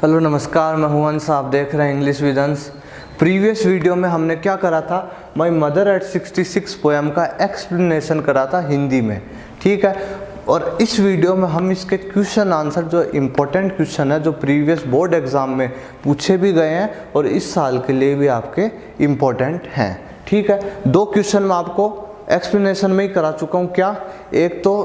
Hello नमस्कार, मैं हूं अंश। आप देख रहे हैं इंग्लिश विद अंश। प्रीवियस वीडियो में हमने क्या करा था, माई मदर एट 66 पोएम का एक्सप्लेनेशन करा था हिंदी में, ठीक है। और इस वीडियो में हम इसके क्वेश्चन आंसर, जो इम्पोर्टेंट क्वेश्चन है, जो प्रीवियस बोर्ड एग्जाम में पूछे भी गए हैं और इस साल के लिए भी आपके इम्पोर्टेंट हैं, ठीक है। दो क्वेश्चन मैं आपको एक्सप्लेनेशन में ही करा चुका हूँ। क्या, एक तो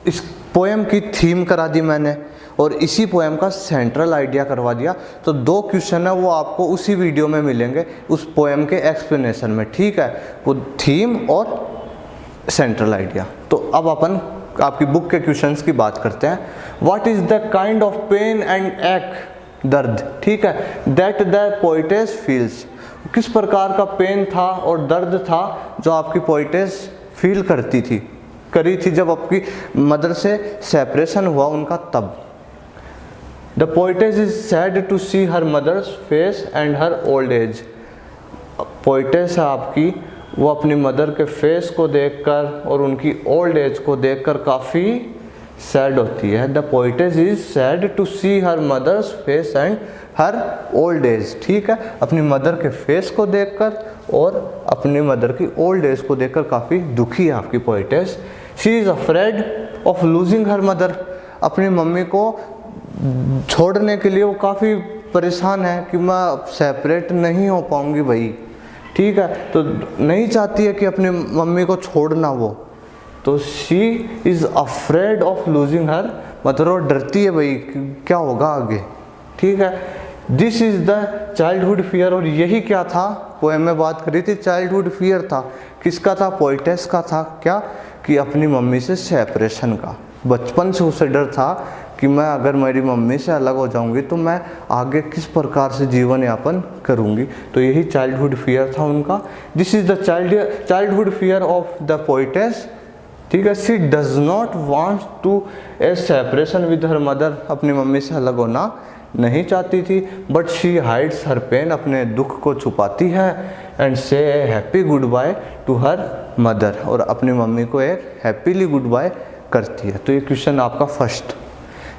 इस पोएम की थीम करा दी मैंने और इसी पोएम का सेंट्रल आइडिया करवा दिया। तो दो क्वेश्चन है वो आपको उसी वीडियो में मिलेंगे उस पोएम के एक्सप्लेनेशन में, ठीक है। वो थीम और सेंट्रल आइडिया। तो अब अपन आपकी बुक के क्वेश्चंस की बात करते हैं। What is the kind of pain and एक, दर्द, ठीक है, दैट द पोइटेस फील्स। किस प्रकार का पेन था और दर्द था जो आपकी पोइटेस फील करी थी जब आपकी मदर से सेपरेशन हुआ उनका तब। The poetess is sad to see her mother's face and her old age. Poetess है आपकी, वो अपनी मदर के फेस को देखकर और उनकी ओल्ड एज को देखकर काफ़ी सैड होती है। The poetess is sad to see her mother's face and her old age, ठीक है। अपनी मदर के फेस को देखकर और अपनी मदर की ओल्ड एज को देखकर काफ़ी दुखी है आपकी poetess. She is afraid of losing her mother. अपनी मम्मी को छोड़ने के लिए वो काफ़ी परेशान है कि मैं सेपरेट नहीं हो पाऊंगी भाई, ठीक है। तो नहीं चाहती है कि अपनी मम्मी को छोड़ना वो। तो she is afraid of losing her mother, और डरती है भाई क्या होगा आगे, ठीक है। This is the childhood fear, और यही क्या था, पोएम में बात करी थी चाइल्डहुड फियर था। किसका था? पोइटेस का था। क्या कि अपनी मम्मी से सेपरेशन का। बचपन से उसे डर था कि मैं अगर मेरी मम्मी से अलग हो जाऊंगी तो मैं आगे किस प्रकार से जीवन यापन करूंगी। तो यही चाइल्डहुड फियर था उनका। This is the childhood fear of the poetess, ठीक है। She does not want to a separation with her mother. अपनी मम्मी से अलग होना नहीं चाहती थी। But she hides her pain, अपने दुख को छुपाती है। And says a happy good bye to her mother, और अपनी मम्मी को एक हैप्पीली गुड बाय करती है। तो ये क्वेश्चन आपका फर्स्ट।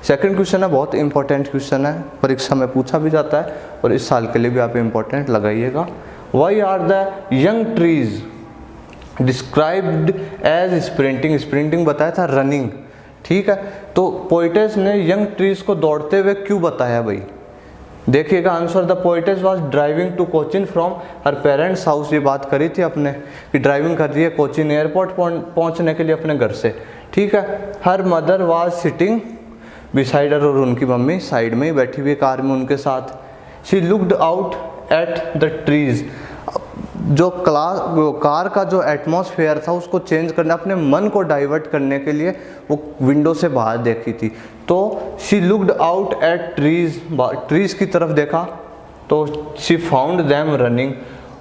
सेकंड क्वेश्चन है, बहुत इंपॉर्टेंट क्वेश्चन है, परीक्षा में पूछा भी जाता है और इस साल के लिए भी आप इंपॉर्टेंट लगाइएगा। Why are the young trees described as sprinting. Sprinting बताया था रनिंग, ठीक है। तो पोइटेस ने यंग ट्रीज को दौड़ते हुए क्यों बताया भाई? देखिएगा answer. The poetess was driving to Cochin from her parents house. ये बात करी थी अपने कि ड्राइविंग कर रही है कोचिन एयरपोर्ट पहुंचने के लिए अपने घर से, ठीक है। Her mother was sitting beside her, और उनकी मम्मी साइड में ही बैठी हुई कार में उनके साथ। She looked out at the trees. जो कार का जो एटमॉस्फेयर था उसको चेंज करने, अपने मन को डाइवर्ट करने के लिए वो विंडो से बाहर देखी थी। तो she looked out at trees, trees की तरफ देखा तो शी फाउंड देम रनिंग,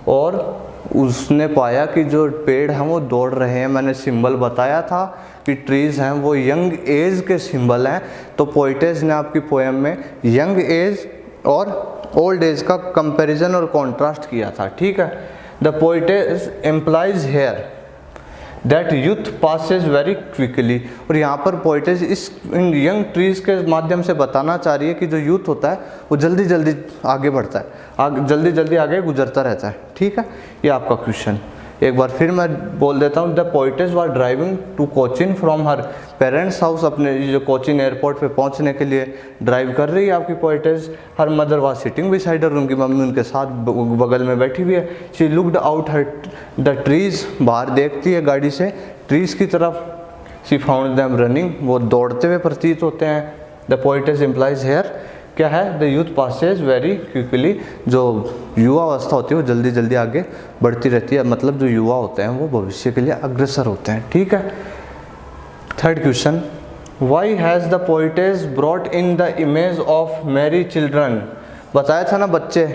और उसने पाया कि जो पेड़ हैं वो दौड़ रहे हैं। मैंने सिंबल बताया था कि ट्रीज हैं वो यंग एज के सिंबल हैं। तो पोइटेस ने आपकी पोएम में यंग एज और ओल्ड एज का कंपैरिजन और कॉन्ट्रास्ट किया था, ठीक है। The poetess implies here that youth passes very quickly, और यहाँ पर पोइटेस इन यंग ट्रीज के माध्यम से बताना चाह रही है कि जो यूथ होता है वो जल्दी जल्दी आगे बढ़ता है, जल्दी जल्दी आगे गुजरता रहता है, ठीक है। ये आपका क्वेश्चन एक बार फिर मैं बोल देता हूँ। The poetess was driving to Cochin from her parents house. अपने जो कोचिन एयरपोर्ट पे पहुँचने के लिए ड्राइव कर रही है आपकी poetess. Her mother was sitting beside her, उनकी मम्मी उनके साथ बगल में बैठी हुई है। She looked out her the trees, बाहर देखती है गाड़ी से ट्रीज की तरफ। शी फाउंड देम रनिंग, वो दौड़ते हुए प्रतीत होते हैं। द पोइटेस इम्प्लाइज हेयर क्या है? The youth passes very quickly. जो युवा अवस्था होती है वो जल्दी जल्दी आगे बढ़ती रहती है, मतलब जो युवा होते हैं वो भविष्य के लिए अग्रसर होते हैं, ठीक है। Third question, why has the poetess brought in the image of merry children. बताया था ना बच्चे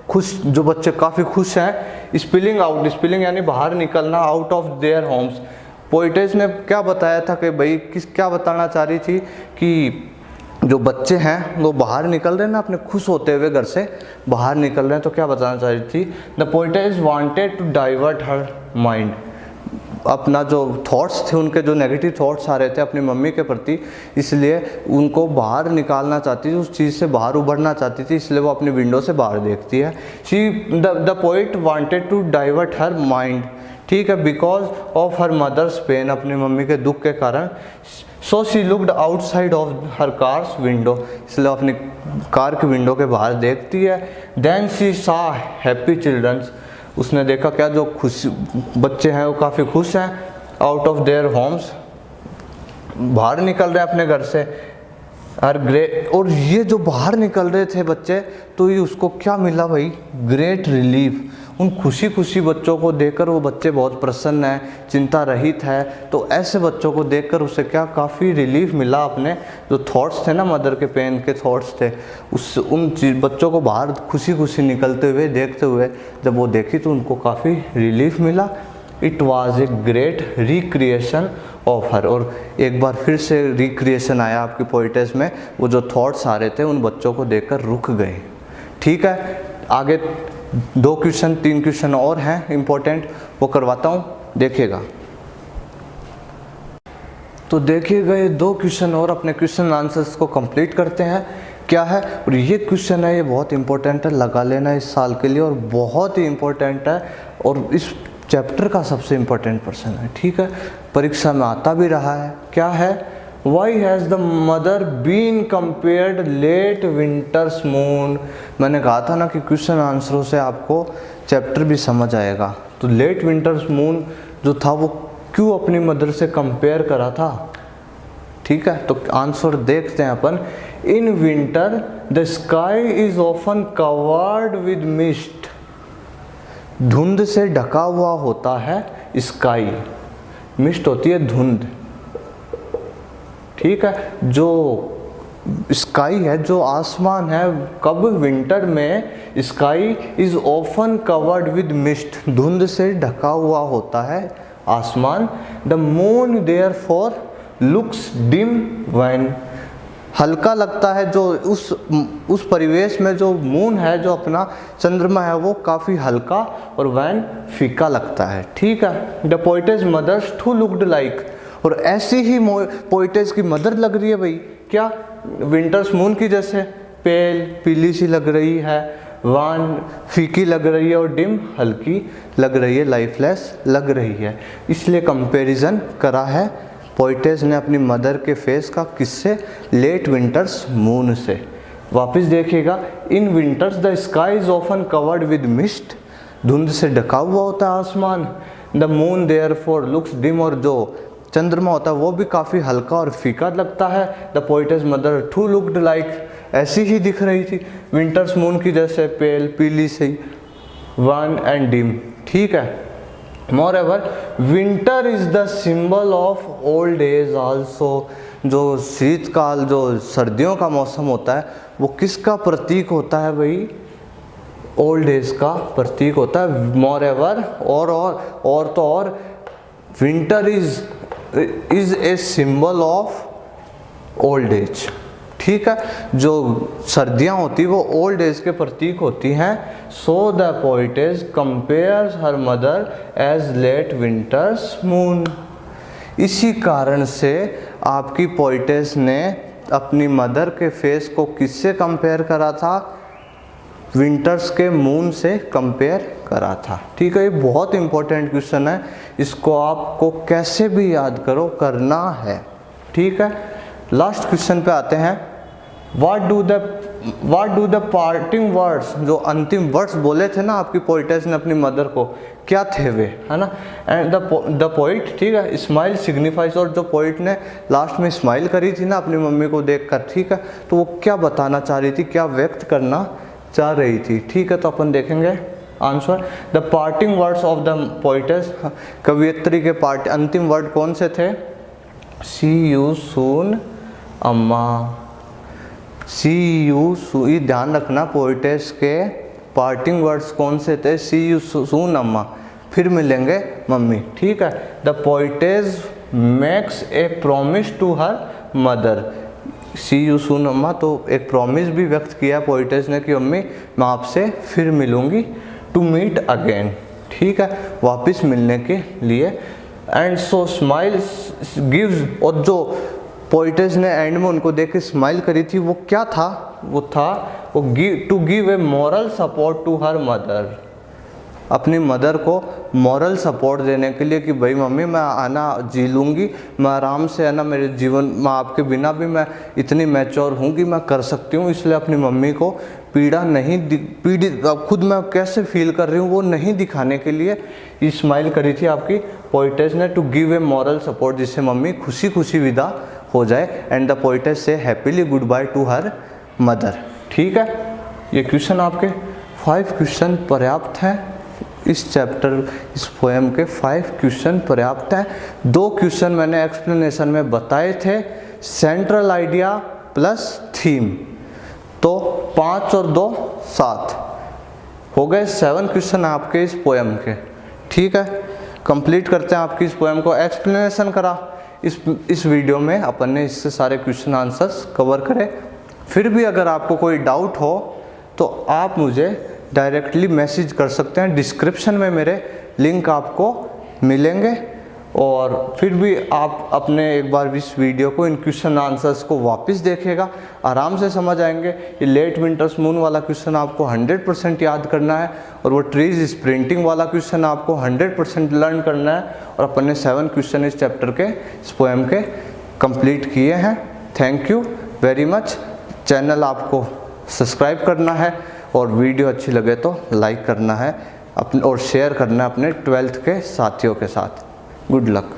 खुश, जो बच्चे काफ़ी खुश हैं। स्पिलिंग आउट, स्पिलिंग यानी बाहर निकलना, out of their homes. Poetess ने क्या बताया था कि भाई क्या बताना चाह रही थी कि जो बच्चे हैं वो बाहर निकल रहे हैं ना, अपने खुश होते हुए घर से बाहर निकल रहे हैं। तो क्या बताना चाह रही थी? The poetess wanted to divert her mind. अपना जो थॉट्स थे, उनके जो नेगेटिव थॉट्स आ रहे थे अपनी मम्मी के प्रति, इसलिए उनको बाहर निकालना चाहती थी, उस चीज़ से बाहर उभरना चाहती थी, इसलिए वो अपनी विंडो से बाहर देखती है। The poet wanted to divert her mind, ठीक है, because of her mother's pain, अपनी मम्मी के दुख के कारण। So she looked outside of her car's window, इसलिए अपनी कार की विंडो के बाहर देखती है। Then she saw happy childrens, उसने देखा क्या, जो खुश बच्चे हैं वो काफ़ी खुश हैं, आउट ऑफ देयर होम्स, बाहर निकल रहे हैं अपने घर से। हर ग्रेट, और ये जो बाहर निकल रहे थे बच्चे, तो ये उसको क्या मिला भाई, ग्रेट रिलीफ। उन खुशी खुशी बच्चों को देखकर वो बच्चे बहुत प्रसन्न हैं, चिंता रहित है। तो ऐसे बच्चों को देखकर उसे क्या, काफ़ी रिलीफ मिला। अपने जो थॉट्स थे ना, मदर के पेन के थॉट्स थे, उस उन बच्चों को बाहर खुशी खुशी निकलते हुए देखते हुए जब वो देखी तो उनको काफ़ी रिलीफ मिला। It was a great recreation of her, और एक बार फिर से रिक्रिएशन आया आपकी पोइटेस में। वो जो थॉट्स आ रहे थे उन बच्चों को देखकर रुक गए। ठीक है, आगे 2 क्वेश्चन 3 क्वेश्चन और हैं इम्पोर्टेंट, वो करवाता हूँ, देखिएगा। तो देखिएगा ये 2 क्वेश्चन और अपने क्वेश्चन आंसर्स को कंप्लीट करते हैं। क्या है, और ये क्वेश्चन है, ये बहुत इंपॉर्टेंट है, लगा लेना इस साल के लिए, और बहुत ही इम्पोर्टेंट है, और इस चैप्टर का सबसे इम्पोर्टेंट पर्सन है। ठीक है, परीक्षा में आता भी रहा है। क्या है, why has the mother been compared late winter's moon. मैंने कहा था ना कि क्वेश्चन आंसरों से आपको चैप्टर भी समझ आएगा। तो लेट विंटर्स मून जो था वो क्यों अपनी मदर से कंपेयर करा था। ठीक है, तो आंसर देखते हैं अपन। In winter the sky is often covered with mist, धुंध से ढका हुआ होता है स्काई, मिस्ट होती है धुंध। ठीक है, जो स्काई है, जो आसमान है, कब, विंटर में sky is often covered with mist, धुंध से ढका हुआ होता है आसमान। The moon therefore looks dim when, हल्का लगता है, जो उस परिवेश में जो मून है, जो अपना चंद्रमा है, वो काफ़ी हल्का और वैन फीका लगता है। ठीक है, the poetess mother's too looked like, और ऐसी ही पोइटेस की मदर लग रही है भाई, क्या, विंटर्स मून की जैसे, पेल, पीली सी लग रही है, वान फीकी लग रही है, और डिम हल्की लग रही है, लाइफलेस लग रही है। इसलिए कंपैरिजन करा है पोइटेस ने अपनी मदर के फेस का, किससे, लेट विंटर्स मून से। वापस देखिएगा, in winters the sky is often covered with mist, धुंध से ढका हुआ होता है आसमान। The moon therefore looks dim, और जो चंद्रमा होता है वो भी काफ़ी हल्का और फीका लगता है। The poetess mother too looked like, ऐसी ही दिख रही थी विंटर्स मून की जैसे, पेल, पीली सी, वन एंड डिम। ठीक है, moreover winter is the symbol of old age also, जो शीतकाल, जो सर्दियों का मौसम होता है, वो किसका प्रतीक होता है भाई, ओल्ड एज का प्रतीक होता है। मोreover, और तो और, winter is a symbol of old age. ठीक है, जो सर्दियाँ होती वो ओल्ड एज के प्रतीक होती हैं। So the poetess compares her mother as late winter's moon, इसी कारण से आपकी पोइटेस ने अपनी मदर के फेस को किससे कंपेयर करा था, विंटर्स के मून से कंपेयर करा था। ठीक है, ये बहुत इंपॉर्टेंट क्वेश्चन है, इसको आपको कैसे भी याद करो, करना है। ठीक है, लास्ट क्वेश्चन पे आते हैं। What do the parting words, जो अंतिम वर्ड्स बोले थे ना आपकी पोइटेस ने अपनी मदर को, क्या थे वे, है ना। एंड द पोइट, ठीक है, स्माइल सिग्निफाइज, और जो पोइट ने लास्ट में स्माइल करी थी ना अपनी मम्मी को देखकर, ठीक है, तो वो क्या बताना चाह रही थी, क्या व्यक्त करना चाह रही थी। ठीक है, तो अपन देखेंगे answer. The parting words of the poetess, कवियत्री के अंतिम वर्ड कौन से थे, सी यू सून अम्मा, सी यू सू, ये ध्यान रखना, पोइटेस के पार्टिंग वर्ड्स कौन से थे, सी यू सून अम्मा, फिर मिलेंगे मम्मी। ठीक है, the poetess makes a promise to her mother, see you soon amma, तो एक प्रॉमिस भी व्यक्त किया पोइटेस ने कि मम्मी मैं आपसे फिर मिलूंगी, टू मीट अगेन। ठीक है, वापस मिलने के लिए। एंड सो स्माइल्स गिव्स, और जो पोइटेस ने एंड में उनको देख के स्माइल करी थी वो क्या था, वो to give a moral support to her mother, अपनी मदर को मॉरल सपोर्ट देने के लिए कि भाई मम्मी मैं आना जी लूँगी, मैं आराम से है ना, मेरे जीवन में आपके बिना भी मैं इतनी मैच्योर हूँ कि मैं कर सकती हूँ, इसलिए अपनी मम्मी को पीड़ा नहीं पीड़ित खुद मैं कैसे फील कर रही हूँ वो नहीं दिखाने के लिए स्माइल करी थी आपकी पोइटेस ने, to give a moral support, जिससे मम्मी खुशी खुशी विदा हो जाए। And the poetess says happily good bye to her mother. ठीक है, ये क्वेश्चन आपके 5 क्वेश्चन पर्याप्त हैं इस चैप्टर, इस पोएम के 5 क्वेश्चन पर्याप्त हैं। 2 क्वेश्चन मैंने एक्सप्लेनेशन में बताए थे, सेंट्रल आइडिया प्लस थीम, तो 5 और 2 7 हो गए, 7 क्वेश्चन आपके इस पोएम के। ठीक है, कंप्लीट करते हैं आपकी इस पोएम को। एक्सप्लेनेशन करा इस वीडियो में अपन ने, इससे सारे क्वेश्चन आंसर्स कवर करे। फिर भी अगर आपको कोई डाउट हो तो आप मुझे डायरेक्टली मैसेज कर सकते हैं, डिस्क्रिप्शन में मेरे लिंक आपको मिलेंगे। और फिर भी आप अपने एक बार इस वीडियो को, इन क्वेश्चन आंसर्स को वापस देखिएगा, आराम से समझ आएंगे। ये लेट विंटर्स मून वाला क्वेश्चन आपको 100% याद करना है, और वो ट्रीज स्प्रिंटिंग वाला क्वेश्चन आपको 100% लर्न करना है। और अपन ने 7 क्वेश्चन इस चैप्टर के, इस पोएम के कंप्लीट किए हैं। Thank you very much. Channel आपको सब्सक्राइब करना है, और वीडियो अच्छी लगे तो लाइक करना है अपने, और शेयर करना है अपने 12th के साथियों के साथ। Good luck.